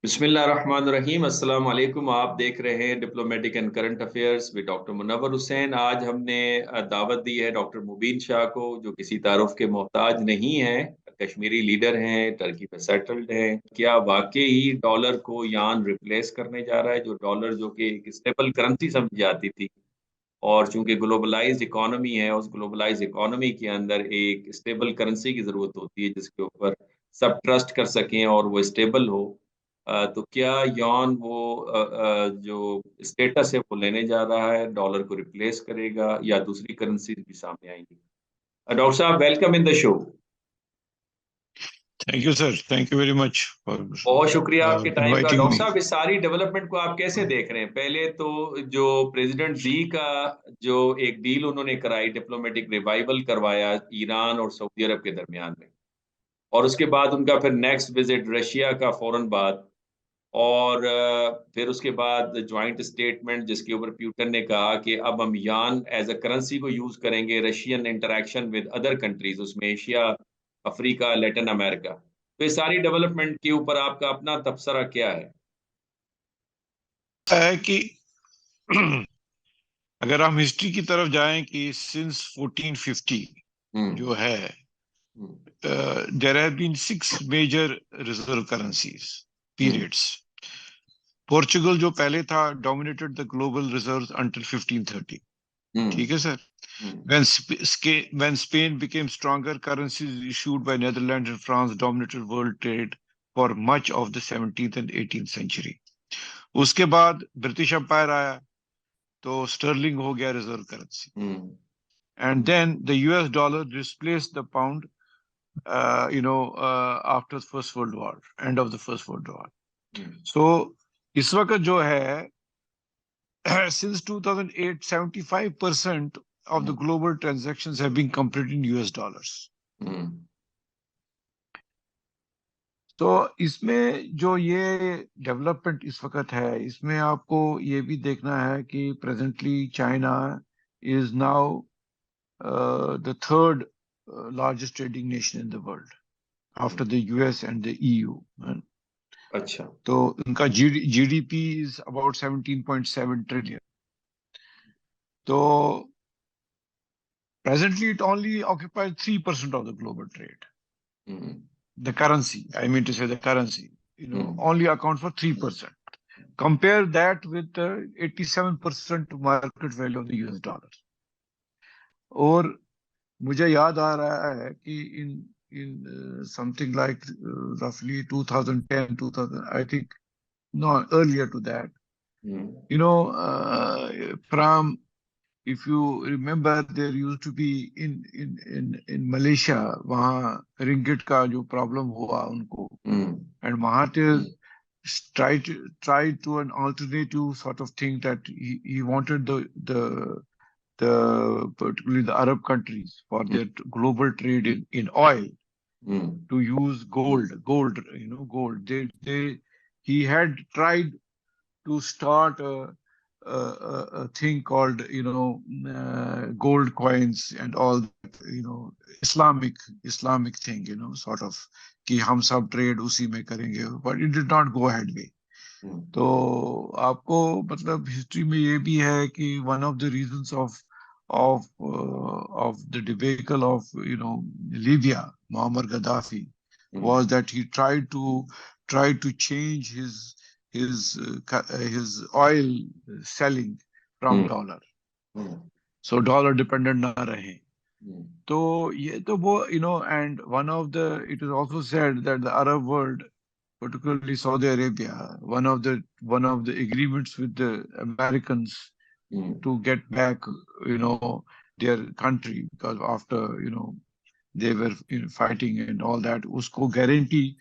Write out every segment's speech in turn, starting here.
बिस्मिल्लाहिर्रहमानिर्रहीम अस्सलाम वालेकुम। आप देख रहे हैं diplomatic and current affairs with doctor Munawwar Hussain. आज हमने दावत दी है डॉक्टर मुबीन शाह को, जो किसी तारुफ के मोहताज नहीं है, कश्मीरी लीडर हैं, टर्की में सेटल्ड हैं। क्या वाकई ही डॉलर को यान रिप्लेस करने जा रहा है, जो डॉलर जो कि एक स्टेबल करेंसी समझी जाती थी, और चूंकि ग्लोबलाइज्ड इकोनॉमी है, उस ग्लोबलाइज्ड इकोनॉमी के अंदर एक स्टेबल करेंसी की जरूरत होती है जिसके ऊपर सब ट्रस्ट कर सकें और वो स्टेबल हो। तो क्या यौन वो जो स्टेटस है वो लेने जा रहा है, डॉलर को रिप्लेस करेगा या दूसरी करेंसी भी सामने आएंगी? डॉक्टर साहब, welcome in the show. Thank you, sir. Thank you very much for बहुत शुक्रिया आपके टाइम का। inviting doctor me. साहब, इस सारी डेवलपमेंट को आप कैसे देख रहे हैं? पहले तो जो प्रेसिडेंट जी का जो एक डील उन्होंने कराई, डिप्लोमेटिक रिवाइवल करवाया ईरान और सऊदी अरब के दरमियान में, और उसके बाद उनका फिर नेक्स्ट विजिट रशिया का फौरन बाद, और फिर उसके बाद ज्वाइंट स्टेटमेंट जिसके ऊपर प्यूटन ने कहा कि अब हम यान एज अ करेंसी को यूज करेंगे, Russian interaction with other countries, उसमें एशिया, अफ्रीका, लैटिन अमेरिका। तो ये सारी डेवलपमेंट के ऊपर आपका अपना तबसरा क्या है? है कि अगर हम हिस्ट्री की तरफ जाएं कि सिंस 1450 हम्म। जो है, there have been 6 major reserve currencies hmm. Periods. Portugal जो पहले था dominated the global reserves until 1530. Hmm. ठीक है sir. Hmm. When Spain became stronger, currencies issued by Netherlands and France dominated world trade for much of the 17th and 18th century. उसके बाद British empire आया तो sterling हो गया reserve currency. Hmm. And then the US dollar replaced the pound, after First World War, end of the First World War. So इस वक्त जो है, since 2008, 75% of the global transactions have been completed in US dollars. हम्म। तो इसमें जो ये development इस वक्त है, इसमें आपको ये भी देखना है कि presently China is now the third largest trading nation in the world after the US and the EU. अच्छा। तो उनका GDP is about 17.7 trillion. तो presently it only occupies 3% of the global trade. The currency, I mean to say the currency, only account for 3%. Compare that with the 87% market value of the US dollar. और मुझे याद आ रहा है कि in something like roughly 2010, 2000, I think, no, earlier to that, from, if you remember, there used to be in Malaysia, वहाँ ringgit का जो problem हुआ उनको, and Mahathir tried to an alternative sort of thing, that he wanted the particularly the Arab countries for their global trade in oil to use gold. Gold. He had tried to start a thing called gold coins and all that, Islamic thing, sort of कि हम सब trade उसी में करेंगे, but it did not go ahead way. तो आपको मतलब history में ये भी है कि one of the reasons of the debacle of Libya, Muammar Gaddafi, was that he tried to change his oil selling from dollar, so dollar dependent ना रहे. तो ये तो वो and it is also said that the Arab world, particularly Saudi Arabia, one of the agreements with the Americans to get back their country, because after they were fighting and all that, usko guarantee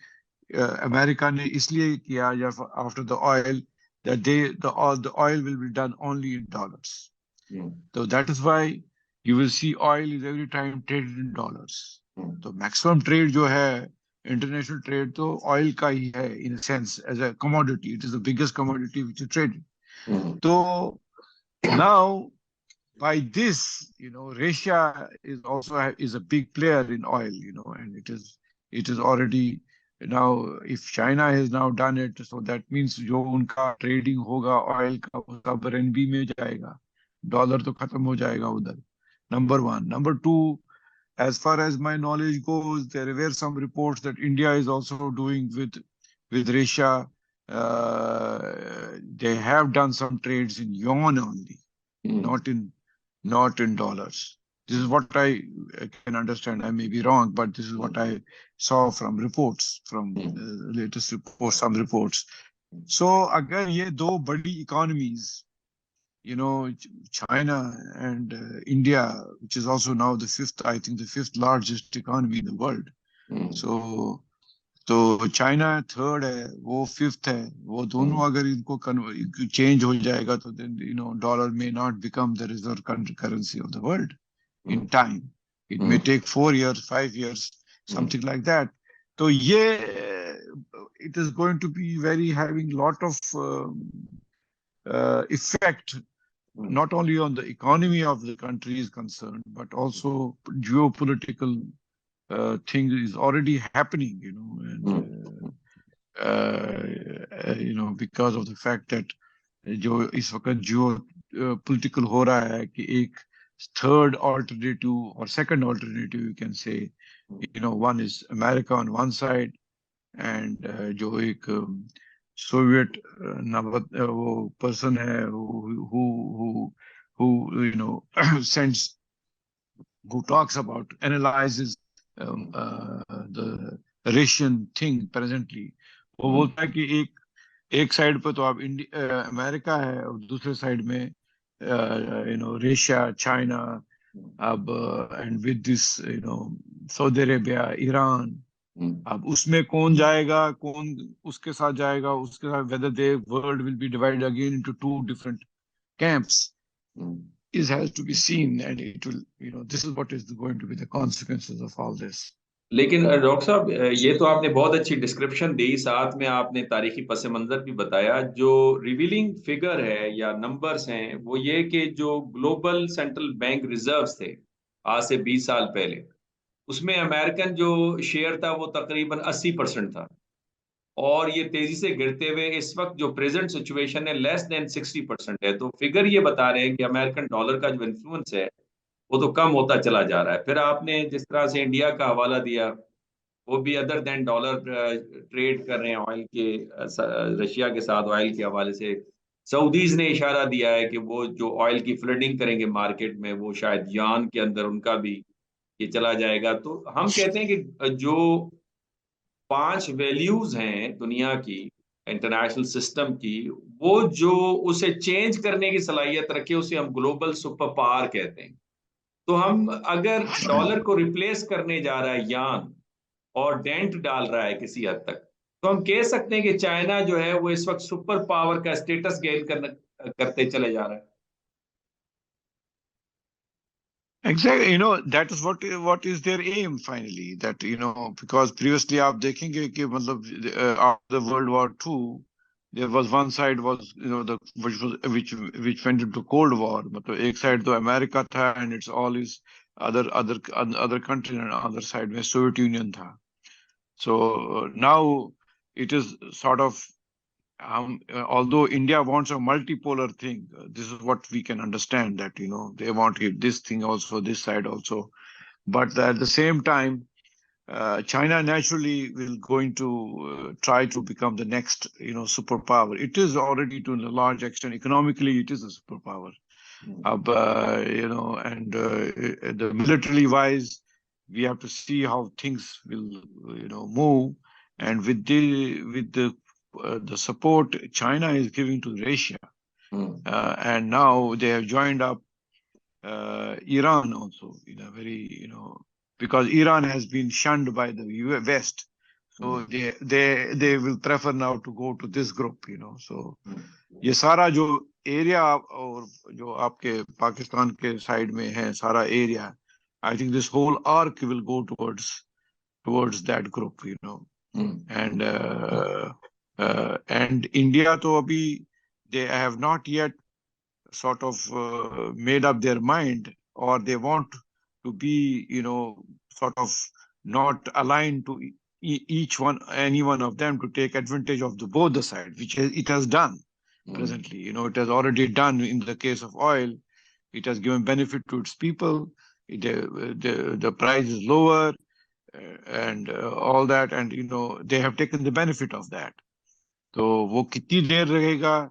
America ने इसलिए किया after the oil, that the oil will be done only in dollars. So that is why you will see oil is every time traded in dollars. So maximum trade जो है, international trade, तो oil का ही है, in a sense, as a commodity. It is the biggest commodity which is traded. So now, by this, Russia is also is a big player in oil, and it is already Now, if China has now done it, so that means जो उनका trading होगा oil का उसका RMB में जाएगा, dollar तो खत्म हो जाएगा उधर. Number one. Number two, as far as my knowledge goes, there were some reports that India is also doing with Russia. They have done some trades in yuan only, not in dollars. This is what I can understand. I may be wrong, but this is what I saw from reports, from latest reports, some reports. So again, ये दो बड़ी economies, China and India, which is also now I think the fifth largest economy in the world. So China third है, वो fifth है, वो दोनों अगर इनको change हो जाएगा तो then dollar may not become the reserve currency of the world in time. It may take 4 years, 5 years, something like that. So it is going to be having lot of effect, not only on the economy of the country is concerned, but also geopolitical thing is already happening, and because of the fact that जो इस वक्त geopolitical हो रहा है कि एक third alternative or second alternative, you can say, one is America on one side, and जो एक Soviet वो person है who sends, who talks about, analyzes the Russian thing presently. वो बोलता है कि एक साइड पे तो आप अमेरिका है और दूसरे साइड में Russia, China, अब and with this Saudi Arabia, Iran, अब उसमें कौन जाएगा, कौन उसके साथ जाएगा, उसके साथ, whether the world will be divided again into two different camps is has to be seen, and it will, this is what is going to be the consequences of all this. लेकिन doctor साहब, ये तो आपने बहुत अच्छी description दी, साथ में आपने तारीखी पस मंजर भी बताया. जो रिवीलिंग फिगर है या नंबर्स हैं वो ये कि जो ग्लोबल सेंट्रल बैंक रिजर्व्स थे आज से 20 साल पहले, उसमें अमेरिकन जो शेयर था वो तकरीबन 80% था, और ये तेजी से गिरते हुए इस वक्त जो प्रेजेंट सिचुएशन है लेस देन 60% है. तो फिगर ये बता रहे हैं कि अमेरिकन डॉलर का जो इन्फ्लुएंस है वो तो कम होता चला जा रहा है. फिर आपने जिस तरह से इंडिया का हवाला दिया, वो भी अदर देन डॉलर ट्रेड कर रहे हैं ऑयल के, रशिया के साथ ऑयल के हवाले से. सऊदीज ने इशारा दिया है कि वो जो ऑयल की फ्लडिंग करेंगे मार्केट में, वो शायद यान के अंदर उनका भी ये चला जाएगा. तो हम कहते हैं कि जो 5 वैल्यूज हैं दुनिया की, इंटरनेशनल सिस्टम की, वो जो उसे चेंज करने की सलाहियत रखे उसे हम ग्लोबल सुपर पावर कहते हैं. तो हम अगर डॉलर को रिप्लेस करने जा रहा है यान और डेंट डाल रहा है किसी हद तक, तो हम कह सकते हैं कि चाइना जो है वो इस वक्त सुपर पावर का स्टेटस गेन करते चले जा रहा है. Exactly, that is what is their aim finally. That because previously आप देखेंगे कि मतलब after the World War II, there was one side was which went into Cold War. मतलब एक side तो America था and it's all is other country, and other side में Soviet Union था. So now it is sort of although India wants a multipolar thing, this is what we can understand, that they want this thing also, this side also, but at the same time, China naturally will going to try to become the next superpower. It is already to a large extent economically, it is a superpower. And the militarily wise, we have to see how things will move, and with the support China is giving to Russia, and now they have joined up Iran also in a very because Iran has been shunned by the West, so they will prefer now to go to this group. So ये सारा जो area और जो आपके पाकिस्तान के side में है सारा area, I think this whole arc will go towards that group, and India to abhi, they have not yet sort of made up their mind, or they want to be sort of not aligned to each one, any one of them, to take advantage of both the sides, which it has done presently. You know, it has already done in the case of oil. It has given benefit to its people. The price is lower, and all that, and you know they have taken the benefit of that. तो वो कितनी देर रहेगा